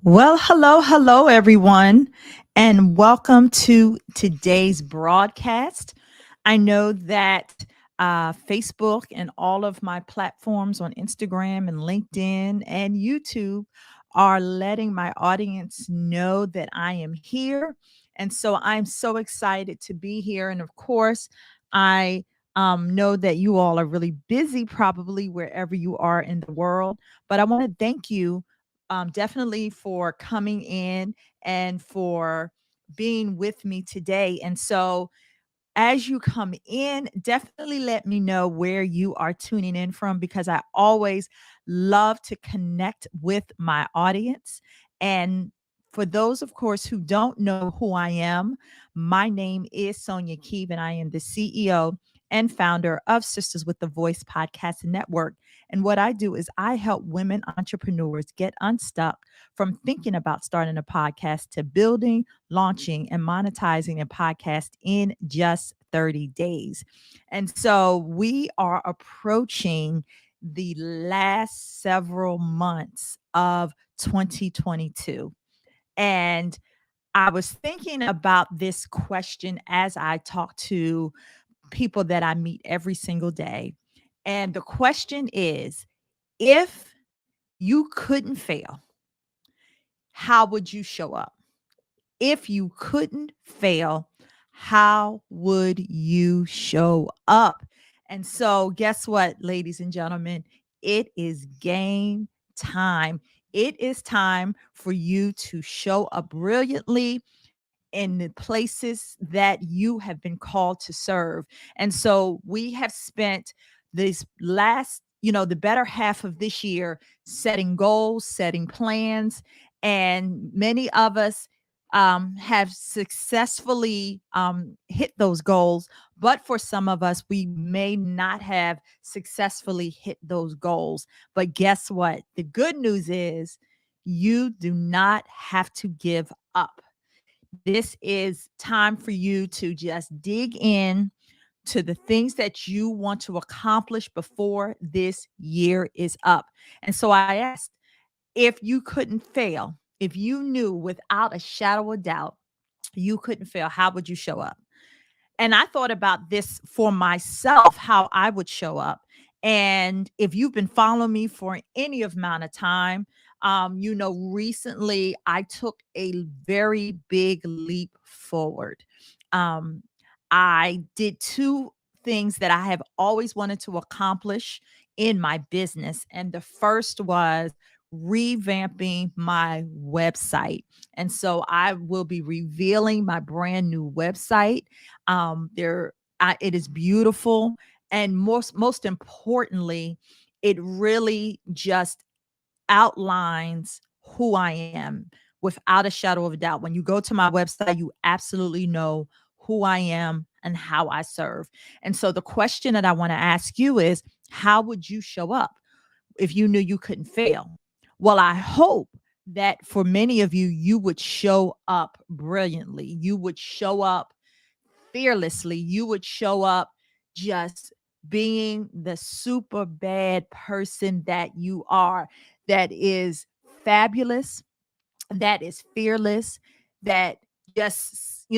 Well, hello, everyone, and welcome to today's broadcast. I know that Facebook and all of my platforms on Instagram and LinkedIn and YouTube are letting my audience know that I am here. And so I'm so excited to be here. And of course, I know that you all are really busy, probably wherever you are in the world. But I want to thank you definitely for coming in and for being with me today. And so, as you come in, definitely let me know where you are tuning in from because I always love to connect with my audience. And for those, of course, who don't know who I am, my name is Sonia Keeve, and I am the CEO and founder of Sisters with the Voice podcast network. And what I do is I help women entrepreneurs get unstuck from thinking about starting a podcast to building, launching, and monetizing a podcast in just 30 days. And so we are approaching the last several months of 2022. And I was thinking about this question as I talk to people that I meet every single day. And the question is, if you couldn't fail, how would you show up? If you couldn't fail, how would you show up? And so, guess what, ladies and gentlemen? It is game time. It is time for you to show up brilliantly in the places that you have been called to serve. And so we have spent this last, the better half of this year setting goals, setting plans, and many of us have successfully hit those goals. But for some of us, we may not have successfully hit those goals. But guess what? The good news is you do not have to give up. This is time for you to just dig in to the things that you want to accomplish before this year is up. And so I asked, if you couldn't fail, if you knew without a shadow of doubt you couldn't fail, how would you show up? And I thought about this for myself, how I would show up. And if you've been following me for any amount of time, recently I took a very big leap forward. Um, I did two things that I have always wanted to accomplish in my business. And the first was revamping my website. And so I will be revealing my brand new website. It is beautiful, and most importantly, it really just outlines who I am without a shadow of a doubt. When you go to my website, you absolutely know who I am and how I serve. And so the question that I want to ask you is, how would you show up if you knew you couldn't fail? Well, I hope that for many of you, you would show up brilliantly. You would show up fearlessly. You would show up just being the super bad person that you are, that is fabulous, that is fearless, that just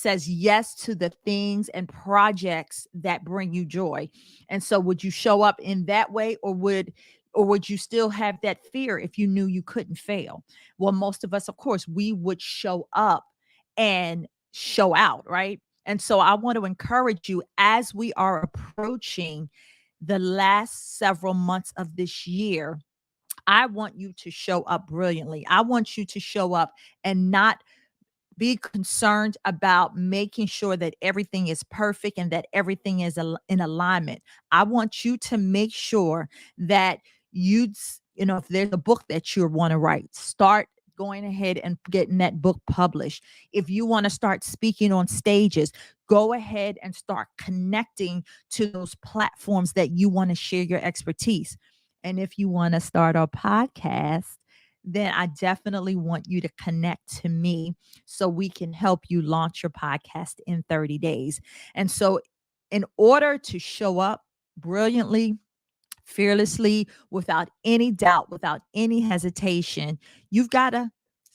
says yes to the things and projects that bring you joy. And so would you show up in that way, or would you still have that fear if you knew you couldn't fail? Well, most of us, of course, we would show up and show out, right? And so I want to encourage you, as we are approaching the last several months of this year, I want you to show up brilliantly. I want you to show up and not be concerned about making sure that everything is perfect and that everything is in alignment. I want you to make sure that if there's a book that you want to write, start going ahead and getting that book published. If you want to start speaking on stages, go ahead and start connecting to those platforms that you want to share your expertise. And if you want to start a podcast, then I definitely want you to connect to me so we can help you launch your podcast in 30 days. And so, in order to show up brilliantly, fearlessly, without any doubt, without any hesitation, you've got to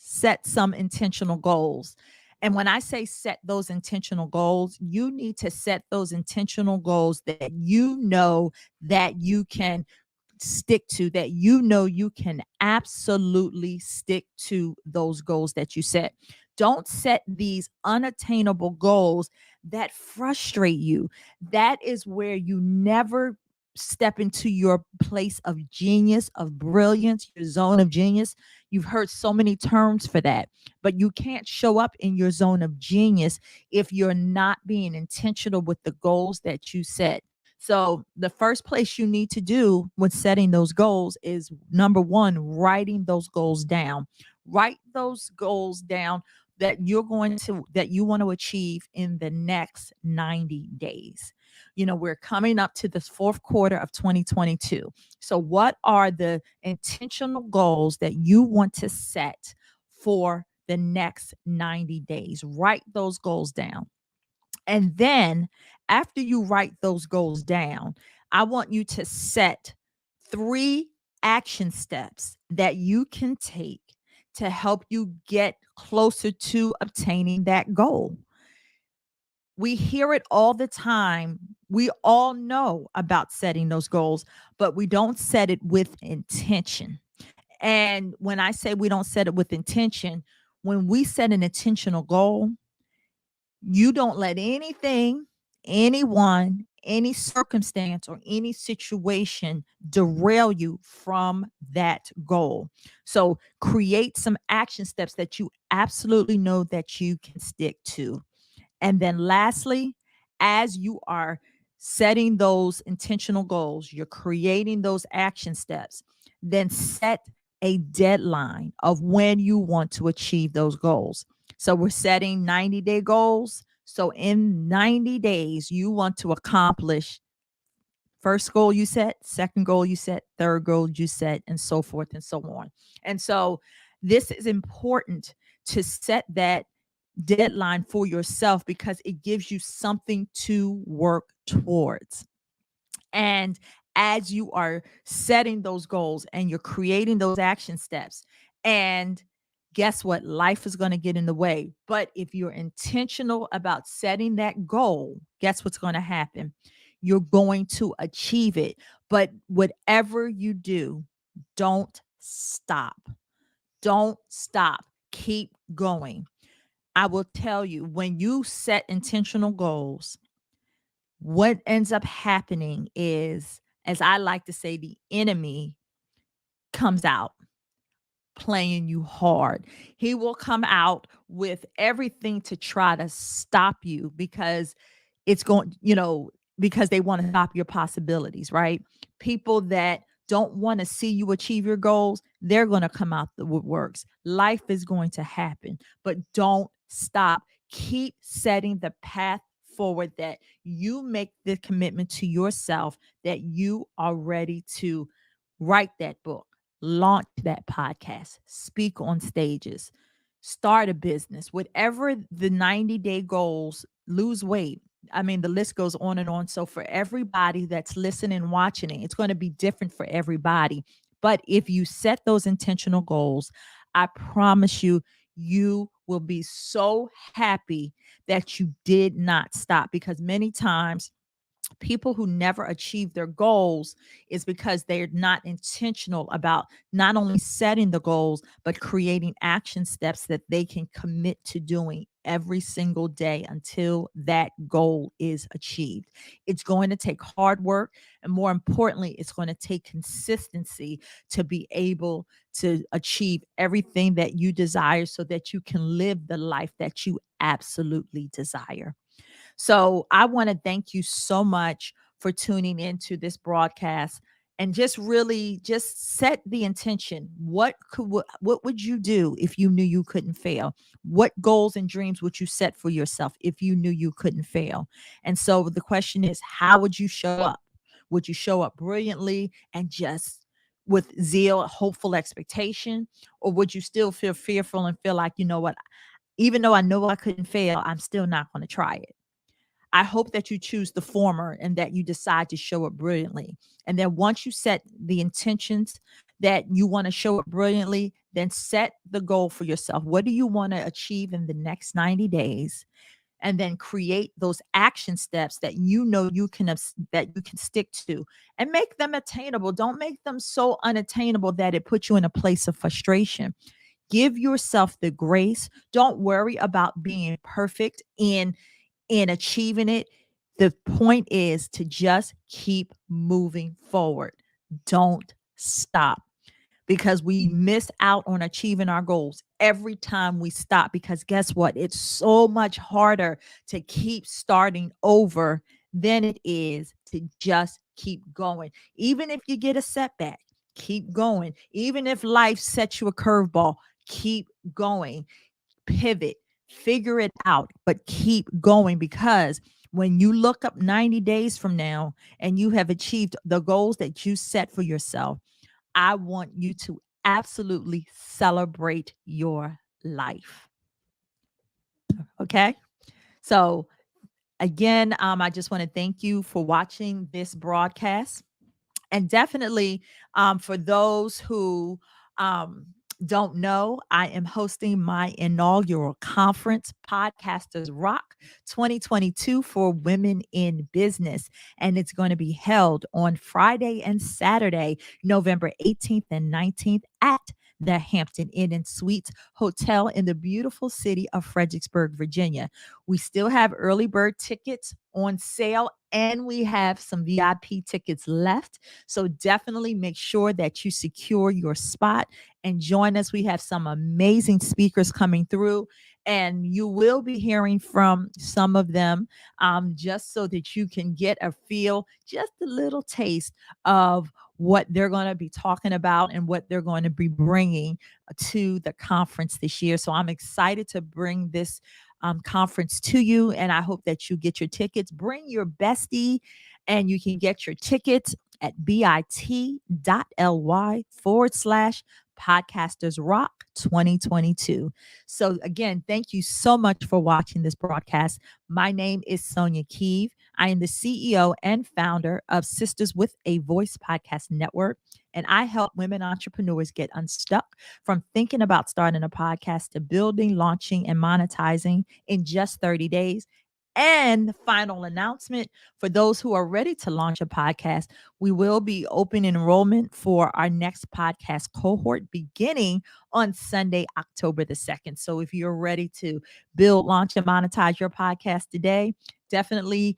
set some intentional goals. And when I say set those intentional goals, you need to set those intentional goals that that you can stick to, that you can absolutely stick to those goals that you set. Don't set these unattainable goals that frustrate you. That is where you never step into your place of genius, of brilliance, your zone of genius. You've heard so many terms for that, but you can't show up in your zone of genius if you're not being intentional with the goals that you set. So, the first place you need to do when setting those goals is number one, writing those goals down. Write those goals down that you want to achieve in the next 90 days. We're coming up to this fourth quarter of 2022. So, what are the intentional goals that you want to set for the next 90 days? Write those goals down. And then after you write those goals down, I want you to set 3 action steps that you can take to help you get closer to obtaining that goal. We hear it all the time. We all know about setting those goals, but we don't set it with intention. And when I say we don't set it with intention, when we set an intentional goal, you don't let anything, anyone, any circumstance, or any situation derail you from that goal. So create some action steps that you absolutely know that you can stick to. And then lastly, as you are setting those intentional goals, you're creating those action steps, then set a deadline of when you want to achieve those goals. So we're setting 90-day goals. So in 90 days, you want to accomplish first goal you set, second goal you set, third goal you set, and so forth and so on. And so this is important to set that deadline for yourself because it gives you something to work towards. And as you are setting those goals and you're creating those action steps, and guess what? Life is going to get in the way. But if you're intentional about setting that goal, guess what's going to happen? You're going to achieve it. But whatever you do, don't stop. Don't stop. Keep going. I will tell you, when you set intentional goals, what ends up happening is, as I like to say, the enemy comes out playing you hard. He will come out with everything to try to stop you because it's going, because they want to stop your possibilities, right? People that don't want to see you achieve your goals, they're going to come out the woodworks. Life is going to happen, but don't stop. Keep setting the path forward that you make the commitment to yourself that you are ready to write that book, launch that podcast, speak on stages, start a business, whatever the 90-day goals, lose weight. I mean, the list goes on and on. So for everybody that's listening, watching it, it's going to be different for everybody. But if you set those intentional goals, I promise you, you will be so happy that you did not stop, because many times people who never achieve their goals is because they're not intentional about not only setting the goals but creating action steps that they can commit to doing every single day until that goal is achieved. It's going to take hard work, and more importantly, it's going to take consistency to be able to achieve everything that you desire so that you can live the life that you absolutely desire. So I want to thank you so much for tuning into this broadcast, and just really just set the intention. What would you do if you knew you couldn't fail? What goals and dreams would you set for yourself if you knew you couldn't fail? And so the question is, how would you show up? Would you show up brilliantly and just with zeal, hopeful expectation, or would you still feel fearful and feel like, you know what, even though I know I couldn't fail, I'm still not going to try it? I hope that you choose the former and that you decide to show up brilliantly. And then once you set the intentions that you want to show up brilliantly, then set the goal for yourself. What do you want to achieve in the next 90 days? And then create those action steps that you know that you can stick to, and make them attainable. Don't make them so unattainable that it puts you in a place of frustration. Give yourself the grace. Don't worry about being perfect in achieving it. The point is to just keep moving forward. Don't stop, because we miss out on achieving our goals every time we stop. Because guess what? It's so much harder to keep starting over than it is to just keep going. Even if you get a setback, keep going. Even if life sets you a curveball, keep going. Pivot, figure it out, but keep going, because when you look up 90 days from now and you have achieved the goals that you set for yourself, I want you to absolutely celebrate your life. Okay. So, again, I just want to thank you for watching this broadcast. And definitely, for those who um, don't know, I am hosting my inaugural conference, Podcasters Rock 2022 for Women in Business. And it's going to be held on Friday and Saturday, November 18th and 19th at the Hampton Inn and Suites Hotel in the beautiful city of Fredericksburg, Virginia. We still have early bird tickets on sale, and we have some VIP tickets left. So definitely make sure that you secure your spot and join us. We have some amazing speakers coming through, and you will be hearing from some of them, just so that you can get a feel, just a little taste of what they're going to be talking about and what they're going to be bringing to the conference this year. So I'm excited to bring this conference to you, and I hope that you get your tickets. Bring your bestie, and you can get your tickets at bit.ly/Podcasters Rock 2022. So, again, thank you so much for watching this broadcast. My name is Sonia Keeve. I am the CEO and founder of Sisters with a Voice podcast network, and I help women entrepreneurs get unstuck from thinking about starting a podcast to building, launching, and monetizing in just 30 days. And the final announcement, for those who are ready to launch a podcast, we will be open enrollment for our next podcast cohort beginning on Sunday, October the 2nd. So if you're ready to build, launch, and monetize your podcast today, definitely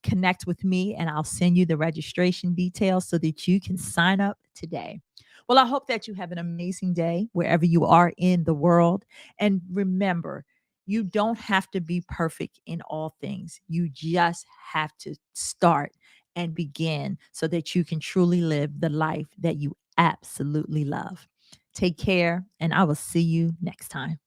connect with me, and I'll send you the registration details so that you can sign up today. Well, I hope that you have an amazing day wherever you are in the world. And remember, you don't have to be perfect in all things. You just have to start and begin so that you can truly live the life that you absolutely love. Take care, and I will see you next time.